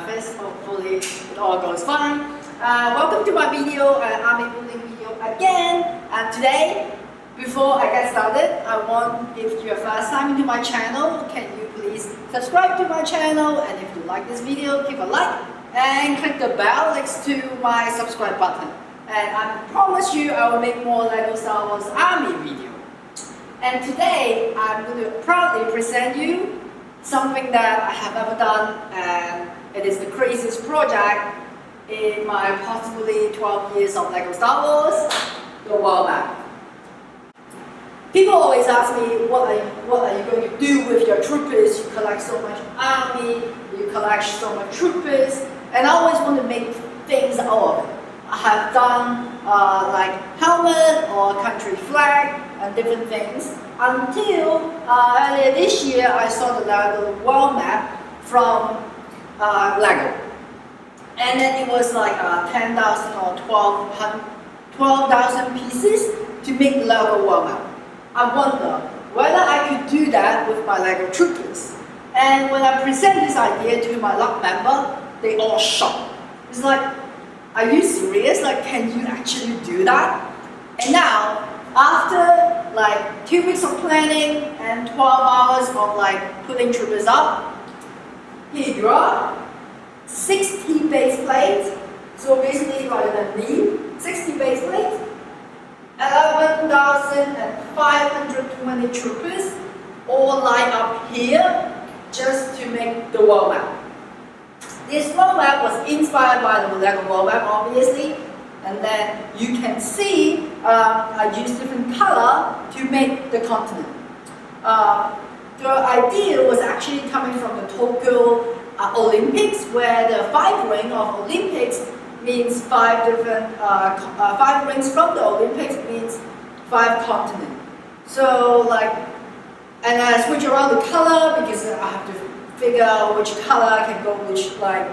office. Hopefully it all goes fine. Welcome to my video, army building video again. And today, before I get started, I want, if you're first time into my channel, can you please subscribe to my channel, and if you like this video, give a like and click the bell next to my subscribe button. And I promise you I will make more Lego Star Wars Army video. And today I'm going to proudly present you something that I have ever done, and it is the craziest project in my possibly 12 years of Lego Star Wars, the world map. People always ask me, what are you going to do with your troopers? You collect so much army, you collect so much troopers, and I always want to make things out of it. I have done like helmet or country flag and different things until earlier this year I saw the Lego world map from Lego, and then it was like 10,000 or 12,000 pieces to make the Lego world map. I wonder whether I could do that with my Lego troopers. And when I present this idea to my lab member, they all shocked. It's like, are you serious? Like, can you actually do that? And now, after like 2 weeks of planning and 12 hours of like putting troopers up, here you are, 60 base plates. So basically, rather than me, 60 base plates, 11,520 troopers all lined up here just to make the world map. This world map was inspired by the Lego world map, obviously, and then you can see I used different color to make the continent. The idea was actually coming from the Tokyo Olympics, where the 5 ring of Olympics means 5 different 5 rings from the Olympics means 5 continents. So like, and I switch around the color because I have to figure out which color can go which like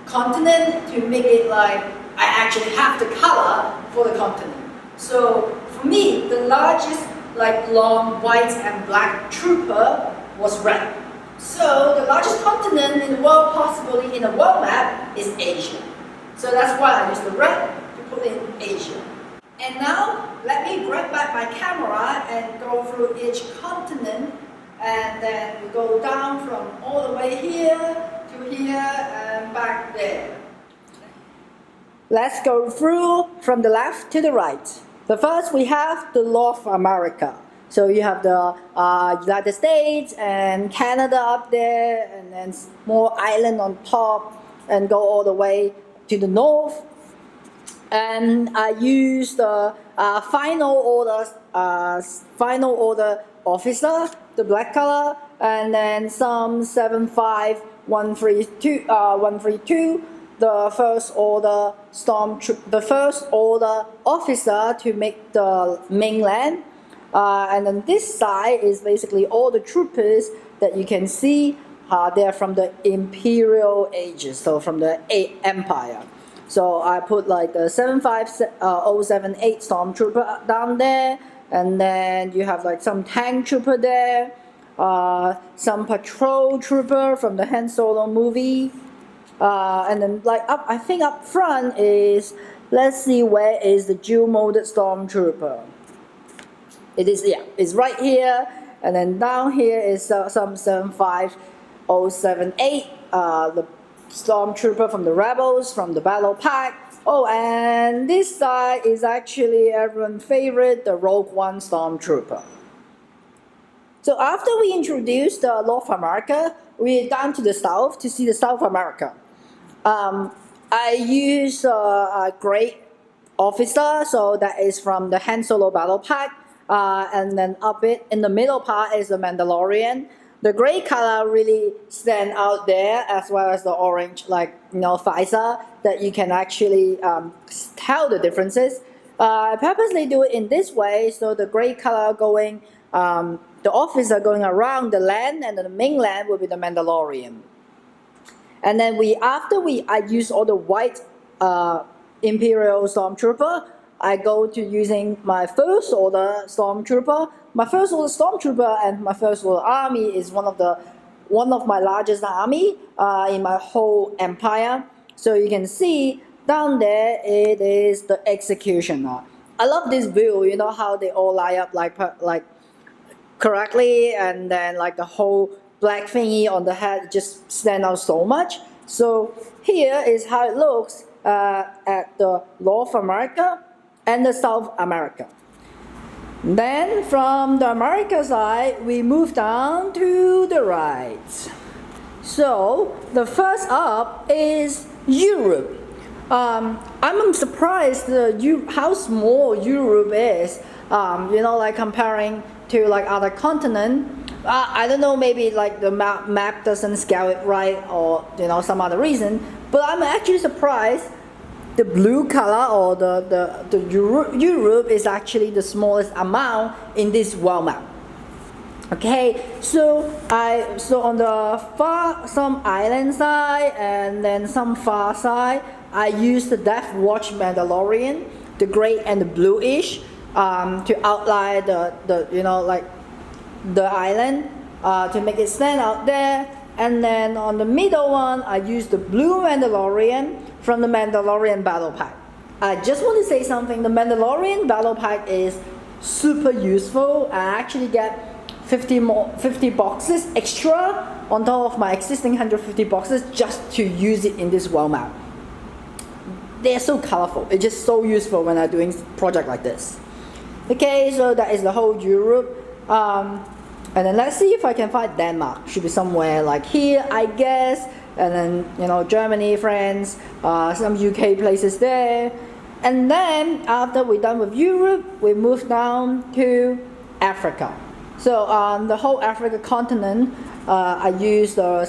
continent to make it like I actually have the color for the continent. So for me, the largest like long white and black trooper was red. So the largest continent in the world, possibly in a world map, is Asia. So that's why I use the red to put in Asia. And now, let me grab back my camera and go through each continent, and then we go down from all the way here to here and back there. Let's go through from the left to the right. The first we have the North America. So you have the United States and Canada up there, and then more island on top, and go all the way to the north. And I use the final order officer, the black color, and then some 75132, the first order officer to make the mainland. And then this side is basically all the troopers that you can see. They're from the Imperial ages, so from the Empire. So I put like the 75078 Stormtrooper down there, and then you have like some tank trooper there, some patrol trooper from the Han Solo movie, and then like I think up front is, let's see, where is the dual molded Stormtrooper? It is, yeah, it's right here, and then down here is some 75078, the Stormtrooper from the Rebels, from the Battle Pack. Oh, and this side is actually everyone's favorite, the Rogue One Stormtrooper. So after we introduced North America, we're down to the south to see the South America. I use a great officer, so that is from the Han Solo Battle Pack. And then up it in the middle part is the Mandalorian. The gray color really stand out there, as well as the orange, like visor, that you can actually tell the differences. I purposely do it in this way, so the gray color going, the officer going around the land, and the mainland will be the Mandalorian. And then I use all the white Imperial Stormtrooper. I go to using my First Order Stormtrooper. My First Order Stormtrooper and my First Order Army is one of the one of my largest army in my whole empire. So you can see down there it is the executioner. I love this view. You know how they all line up like correctly, and then like the whole black thingy on the head just stand out so much. So here is how it looks at the North America and the South America. Then from the America side, we move down to the right. So the first up is Europe. I'm surprised how small Europe is. Like comparing to like other continent. I don't know, maybe like the map doesn't scale it right, or some other reason. But I'm actually surprised. The blue color, or the Europe is actually the smallest amount in this world map. Okay, so on the some island side and then some far side, I use the Death Watch Mandalorian, the gray and the bluish, to outline the island, to make it stand out there. And then on the middle one, I use the blue Mandalorian from the Mandalorian Battle Pack. I just want to say something. The Mandalorian Battle Pack is super useful. I actually get 50 boxes extra on top of my existing 150 boxes just to use it in this world map. They're so colorful. It's just so useful when I'm doing project like this. Okay, so that is the whole Europe. And then let's see if I can find Denmark. Should be somewhere like here, I guess. And then, Germany, France, some UK places there. And then after we're done with Europe, we move down to Africa. So on the whole Africa continent, I use the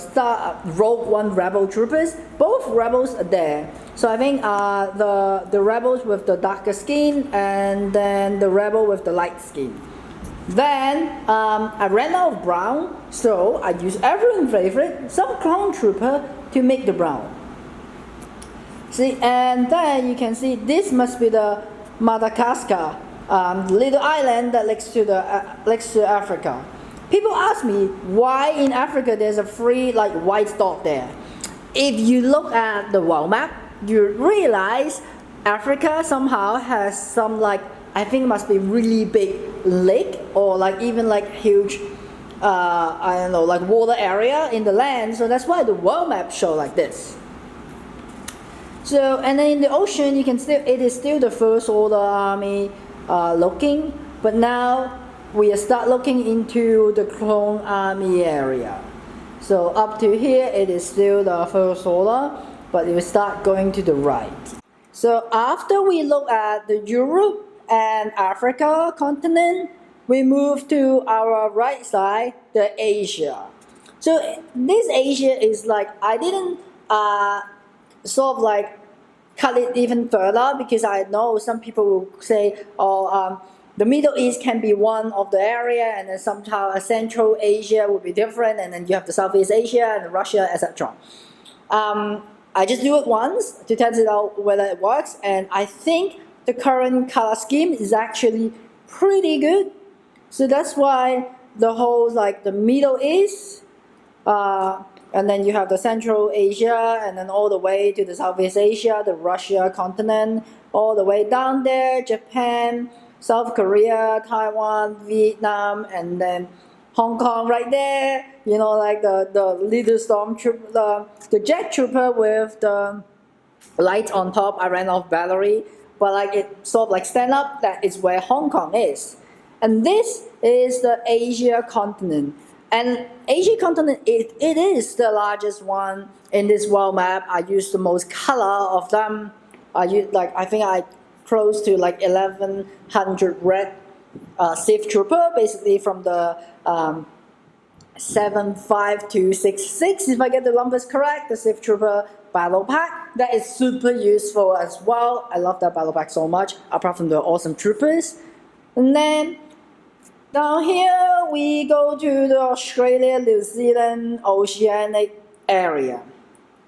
Rogue One Rebel troopers. Both rebels are there. So I think the rebels with the darker skin, and then the rebel with the light skin. Then I ran out of brown, so I used everyone's favorite, some clone trooper, to make the brown. See, and then you can see this must be the Madagascar, little island that next to Africa. People ask me why in Africa there's a free white dot there. If you look at the world map, you realize Africa somehow has some I think it must be really big lake, or even huge water area in the land. So that's why the world map show like this. So, and then in the ocean you can still, it is still the First Order Army looking, but now we start looking into the Clone Army area. So up to here it is still the First Order, but it will start going to the right. So after we look at the Europe and Africa continent, we move to our right side, the Asia. So this Asia is I didn't cut it even further, because I know some people will say, the Middle East can be one of the area, and then somehow Central Asia will be different, and then you have the Southeast Asia and Russia, etc. I just do it once to test it out whether it works, and I think the current color scheme is actually pretty good. So that's why the whole the Middle East, and then you have the Central Asia, and then all the way to the Southeast Asia, the Russia continent, all the way down there, Japan, South Korea, Taiwan, Vietnam, and then Hong Kong right there. The little stormtrooper, the jet trooper with the light on top. I ran off battery. But it sort of stand up, that is where Hong Kong is. And this is the Asia continent. And Asia continent, it is the largest one in this world map. I use the most color of them. I think I close to 1100 red Sith trooper, basically from the 75 to 66, if I get the numbers correct, the Sith trooper battle pack. That is super useful as well. I love that battle pack so much, apart from the awesome troopers. And then down here we go to the Australia, New Zealand, Oceanic area.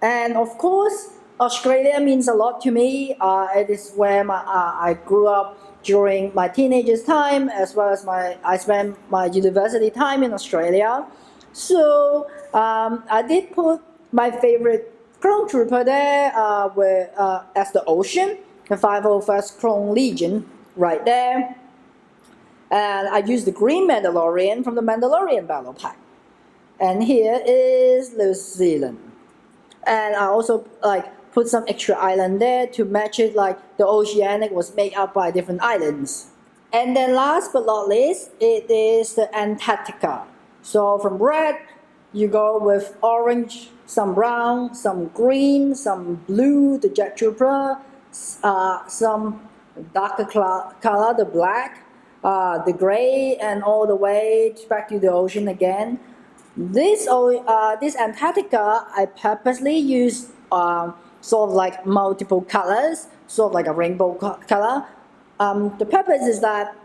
And of course, Australia means a lot to me. It is where I grew up during my teenagers time, as well as I spent my university time in Australia. So I did put my favorite clone trooper there as the ocean, the 501st Clone Legion, right there. And I used the green Mandalorian from the Mandalorian Battle Pack. And here is New Zealand. And I also put some extra island there to match it, like the oceanic was made up by different islands. And then last but not least, it is the Antarctica. So from red, you go with orange, some brown, some green, some blue, the Jet Trooper, some darker color, the black, the gray, and all the way back to the ocean again. This Antarctica, I purposely used sort of like multiple colors, sort of like a rainbow color. The purpose is that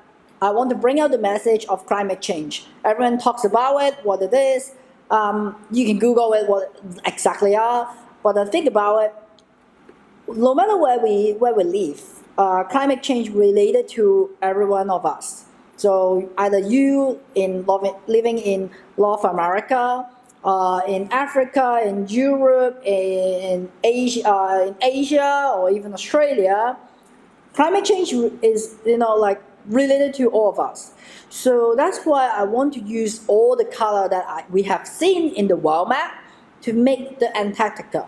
I want to bring out the message of climate change. Everyone talks about it, what it is. You can Google it, what exactly are. But the thing about it, no matter where we live, climate change related to every one of us. So either you living in North America, in Africa, in Europe, in Asia, or even Australia, climate change is related to all of us. So that's why I want to use all the color that we have seen in the world map to make the Antarctica.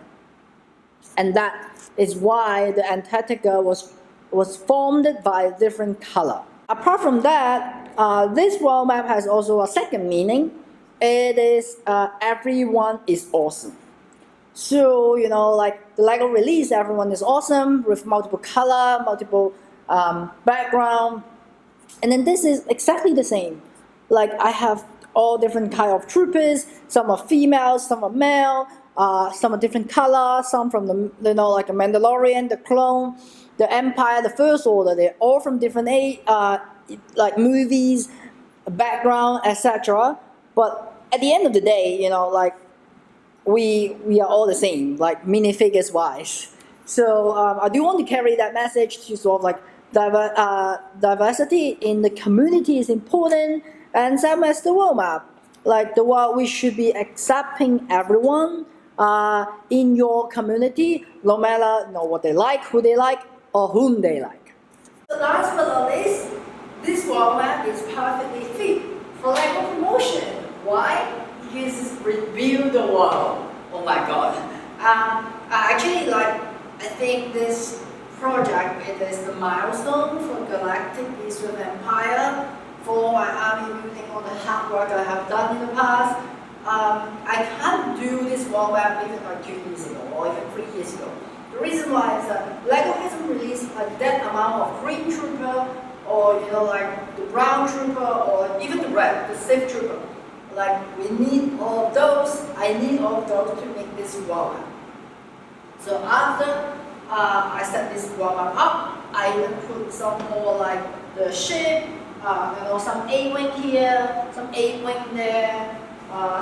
And that is why the Antarctica was formed by different color. Apart from that, this world map has also a second meaning. It is everyone is awesome. So, like the LEGO release, everyone is awesome with multiple color, multiple background. And then this is exactly the same. Like I have all different kind of troopers. Some are female, some are male, some are different color, some from the like a Mandalorian, the clone, the Empire, the First Order. They're all from different like movies, background, etc. But at the end of the day, we are all the same, like minifigures wise. So I do want to carry that message to sort of like diversity in the community is important, and same as the world map. Like the world, we should be accepting everyone in your community, no matter what they like, who they like, or whom they like. So last but not least, this world map is perfectly fit for LEGO promotion. Why? Because it's rebuild the world. Oh my god. Actually, I think this project, it is the milestone for Galactic BSwift Empire for my army building, all the hard work I have done in the past. I can't do this world map even like 2 years ago or even 3 years ago. The reason why is that LEGO hasn't released that amount of green trooper or like the brown trooper or even the red, the safe trooper. Like we need all of those. I need all of those to make this world map. So after I set this world map up, I even put some more like the ship, some A-wing here, some A-wing there,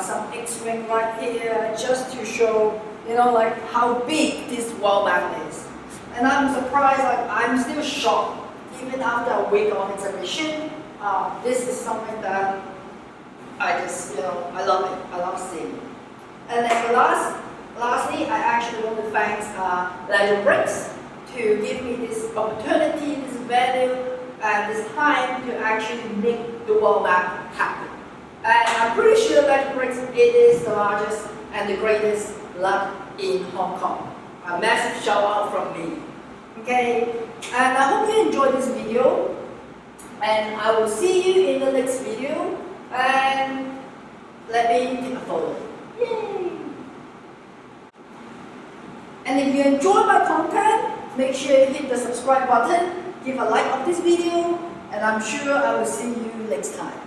some X-wing right here, just to show like how big this world map is. And I'm surprised, like I'm still shocked even after a week of exhibition. This is something that I just I love it. I love seeing it. And then lastly, I actually want to thank LEGO Bricks to give me this opportunity, this value, and this time to actually make the world map happen. And I'm pretty sure LEGO Bricks, it is the largest and the greatest lab in Hong Kong. A massive shout out from me. Okay, and I hope you enjoyed this video, and I will see you in the next video. And let me take a photo. Yay! And if you enjoy my content, make sure you hit the subscribe button, give a like of this video, and I'm sure I will see you next time.